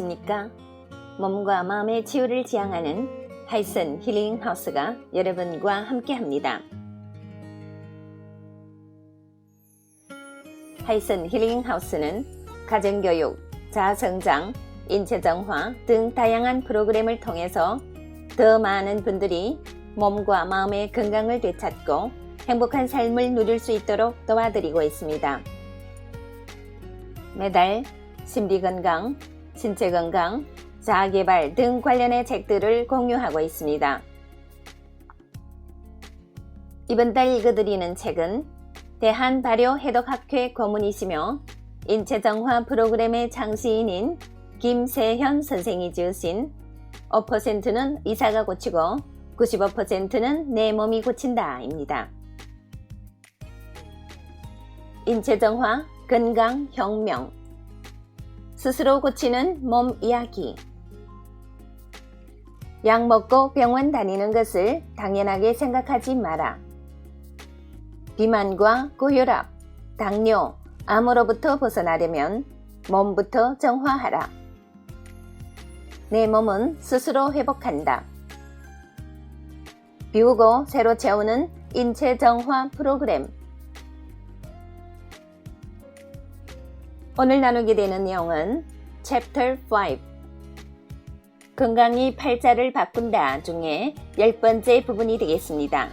안녕하십니까? 몸과 마음의 치유를 지향하는 하이슨 힐링 하우스가 여러분과 함께합니다. 하이슨 힐링 하우스는 가정교육, 자아성장, 인체정화 등 다양한 프로그램을 통해서 더 많은 분들이 몸과 마음의 건강을 되찾고 행복한 삶을 누릴 수 있도록 도와드리고 있습니다. 매달 심리건강, 신체건강, 자아개발 등 관련의 책들을 공유하고 있습니다. 이번 달 읽어드리는 책은 대한발효해독학회 고문이시며 인체정화 프로그램의 창시인인 김세현 선생이 지으신 5%는 의사가 고치고 95%는 내 몸이 고친다 입니다. 인체정화, 건강혁명, 스스로 고치는 몸 이야기. 약 먹고 병원 다니는 것을 당연하게 생각하지 마라. 비만과 고혈압, 당뇨, 암으로부터 벗어나려면 몸부터 정화하라. 내 몸은 스스로 회복한다. 비우고 새로 채우는 인체 정화 프로그램. 오늘 나누게 되는 내용은 Chapter 5 건강이 팔자를 바꾼다 중에 10번째 부분이 되겠습니다.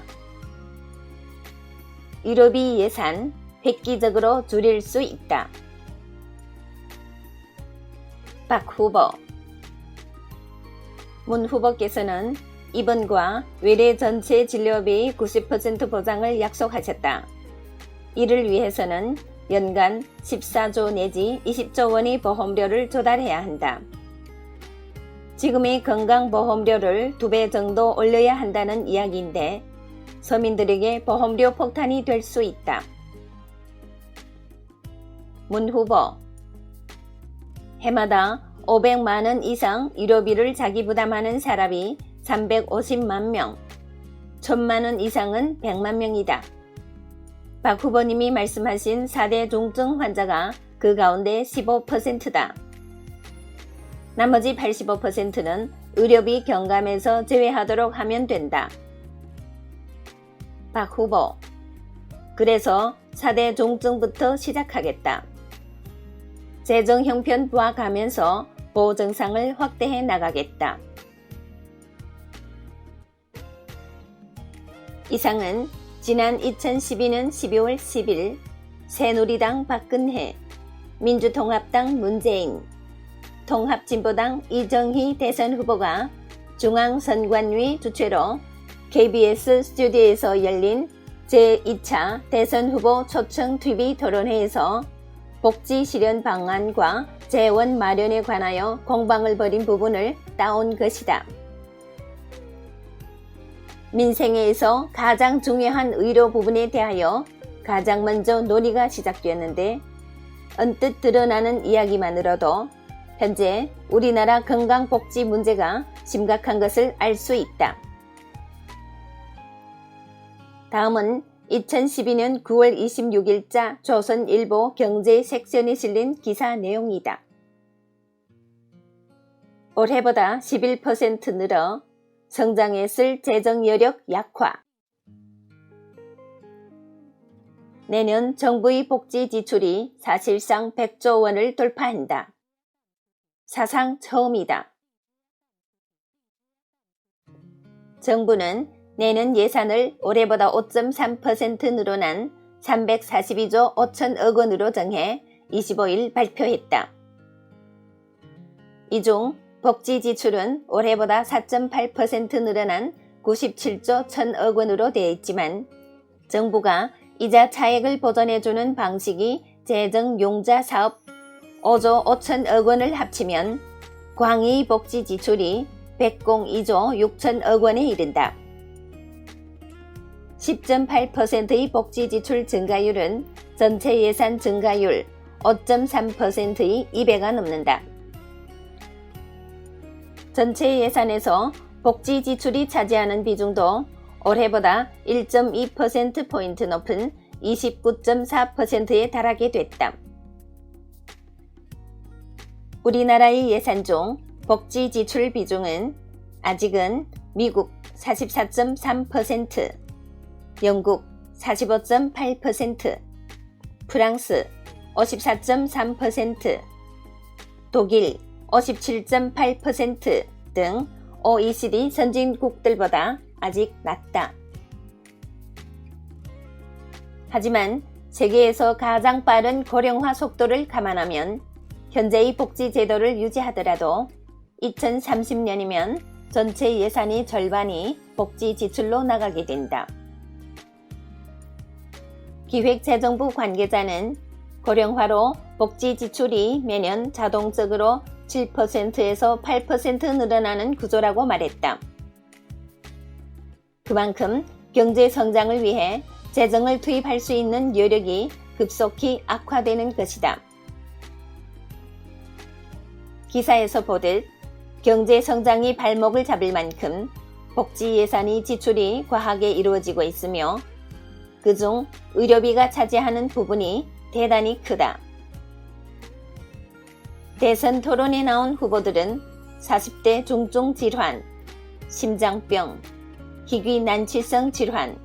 의료비 예산 획기적으로 줄일 수 있다. 박 후보 문 후보께서는 입원과 외래 전체 진료비 90% 보장을 약속하셨다. 이를 위해서는 연간 14조 내지 20조 원의 보험료를 조달해야 한다. 지금의 건강보험료를 2배 정도 올려야 한다는 이야기인데 서민들에게 보험료 폭탄이 될 수 있다. 문 후보 해마다 500만 원 이상 의료비를 자기 부담하는 사람이 350만 명, 1000만 원 이상은 100만 명이다. 박 후보님이 말씀하신 4대 중증 환자가 그 가운데 15%다. 나머지 85%는 의료비 경감에서 제외하도록 하면 된다. 박 후보 그래서 4대 중증부터 시작하겠다. 재정 형편 부각하면서 보증상을 확대해 나가겠다. 이상은 지난 2012년 12월 10일 새누리당 박근혜, 민주통합당 문재인, 통합진보당 이정희 대선 후보가 중앙선관위 주최로 KBS 스튜디오에서 열린 제2차 대선 후보 초청 TV 토론회에서 복지 실현 방안과 재원 마련에 관하여 공방을 벌인 부분을 따온 것이다. 민생에서 가장 중요한 의료 부분에 대하여 가장 먼저 논의가 시작되었는데 언뜻 드러나는 이야기만으로도 현재 우리나라 건강복지 문제가 심각한 것을 알 수 있다. 다음은 2012년 9월 26일자 조선일보 경제 섹션에 실린 기사 내용이다. 올해보다 11% 늘어 성장에 쓸 재정 여력 약화. 내년 정부의 복지 지출이 사실상 100조 원을 돌파한다. 사상 처음이다. 정부는 내년 예산을 올해보다 5.3% 늘어난 342조 5천억 원으로 정해 25일 발표했다. 이 중 복지 지출은 올해보다 4.8% 늘어난 97조 1천억 원으로 되어 있지만 정부가 이자 차액을 보전해주는 방식이 재정용자 사업 5조 5천억 원을 합치면 광의 복지 지출이 102조 6천억 원에 이른다. 10.8%의 복지 지출 증가율은 전체 예산 증가율 5.3%의 2배가 넘는다. 전체 예산에서 복지 지출이 차지하는 비중도 올해보다 1.2%포인트 높은 29.4%에 달하게 됐다. 우리나라의 예산 중 복지 지출 비중은 아직은 미국 44.3%, 영국 45.8%, 프랑스 54.3%, 독일 57.8% 등 OECD 선진국들보다 아직 낮다. 하지만 세계에서 가장 빠른 고령화 속도를 감안하면 현재의 복지 제도를 유지하더라도 2030년이면 전체 예산의 절반이 복지 지출로 나가게 된다. 기획재정부 관계자는 고령화로 복지 지출이 매년 자동적으로 7%에서 8% 늘어나는 구조라고 말했다. 그만큼 경제 성장을 위해 재정을 투입할 수 있는 여력이 급속히 악화되는 것이다. 기사에서 보듯 경제 성장이 발목을 잡을 만큼 복지 예산의 지출이 과하게 이루어지고 있으며 그중 의료비가 차지하는 부분이 대단히 크다. 대선 토론에 나온 후보들은 40대 중증 질환, 심장병, 희귀 난치성 질환,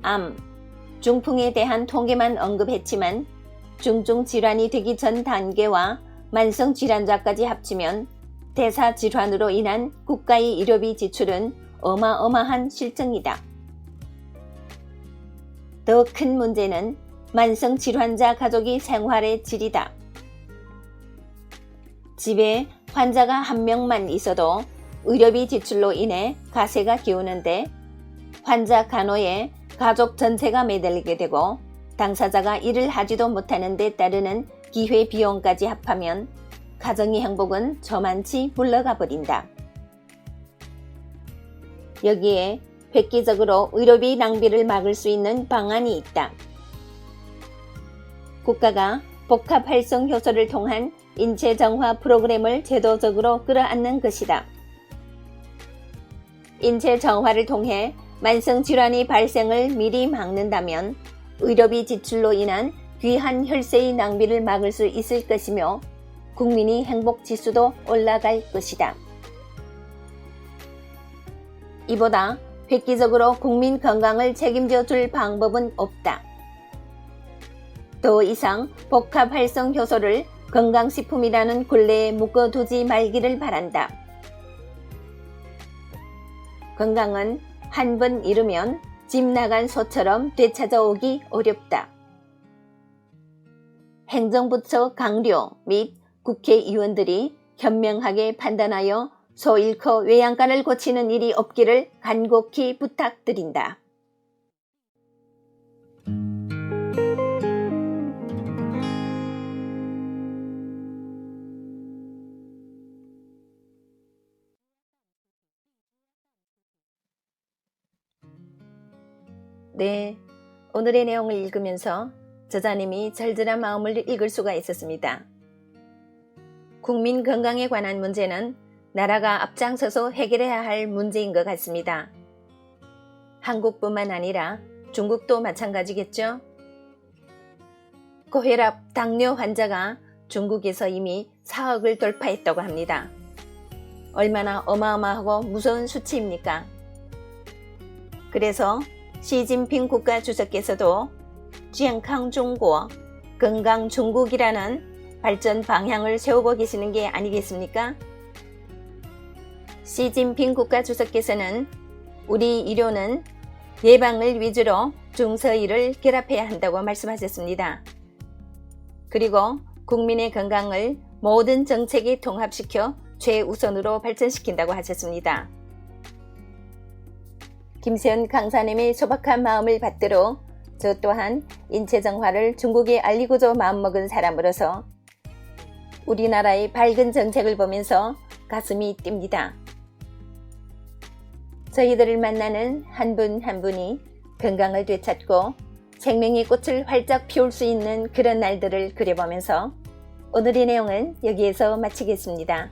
암, 중풍에 대한 통계만 언급했지만 중증 질환이 되기 전 단계와 만성 질환자까지 합치면 대사 질환으로 인한 국가의 의료비 지출은 어마어마한 실정이다. 더 큰 문제는 만성 질환자 가족의 생활의 질이다. 집에 환자가 한 명만 있어도 의료비 지출로 인해 가세가 기우는데 환자 간호에 가족 전체가 매달리게 되고 당사자가 일을 하지도 못하는 데 따르는 기회 비용까지 합하면 가정의 행복은 저만치 물러가 버린다. 여기에 획기적으로 의료비 낭비를 막을 수 있는 방안이 있다. 국가가 복합 활성 효소를 통한 인체 정화 프로그램을 제도적으로 끌어안는 것이다. 인체 정화를 통해 만성 질환의 발생을 미리 막는다면 의료비 지출로 인한 귀한 혈세의 낭비를 막을 수 있을 것이며 국민의 행복 지수도 올라갈 것이다. 이보다 획기적으로 국민 건강을 책임져 줄 방법은 없다. 더 이상 복합 활성 효소를 건강식품이라는 굴레에 묶어두지 말기를 바란다. 건강은 한 번 잃으면 집 나간 소처럼 되찾아오기 어렵다. 행정부처 강료 및 국회의원들이 현명하게 판단하여 소 잃고 외양간을 고치는 일이 없기를 간곡히 부탁드린다. 네, 오늘의 내용을 읽으면서 저자님이 절절한 마음을 읽을 수가 있었습니다. 국민 건강에 관한 문제는 나라가 앞장서서 해결해야 할 문제인 것 같습니다. 한국뿐만 아니라 중국도 마찬가지겠죠? 고혈압, 당뇨 환자가 중국에서 이미 4억을 돌파했다고 합니다. 얼마나 어마어마하고 무서운 수치입니까? 그래서 시진핑 국가주석께서도 健康中国, 건강 중국이라는 발전 방향을 세우고 계시는 게 아니겠습니까? 시진핑 국가주석께서는 우리 의료는 예방을 위주로 중서의를 결합해야 한다고 말씀하셨습니다. 그리고 국민의 건강을 모든 정책에 통합시켜 최우선으로 발전시킨다고 하셨습니다. 김세연 강사님의 소박한 마음을 받들어 저 또한 인체정화를 중국에 알리고자 마음먹은 사람으로서 우리나라의 밝은 정책을 보면서 가슴이 뜁니다. 저희들을 만나는 한 분 한 분이 건강을 되찾고 생명의 꽃을 활짝 피울 수 있는 그런 날들을 그려보면서 오늘의 내용은 여기에서 마치겠습니다.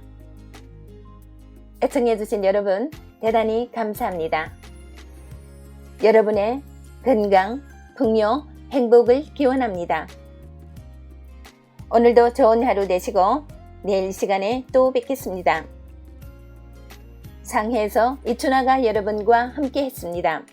애청해주신 여러분 대단히 감사합니다. 여러분의 건강, 풍요, 행복을 기원합니다. 오늘도 좋은 하루 되시고 내일 시간에 또 뵙겠습니다. 상해에서 이춘아가 여러분과 함께 했습니다.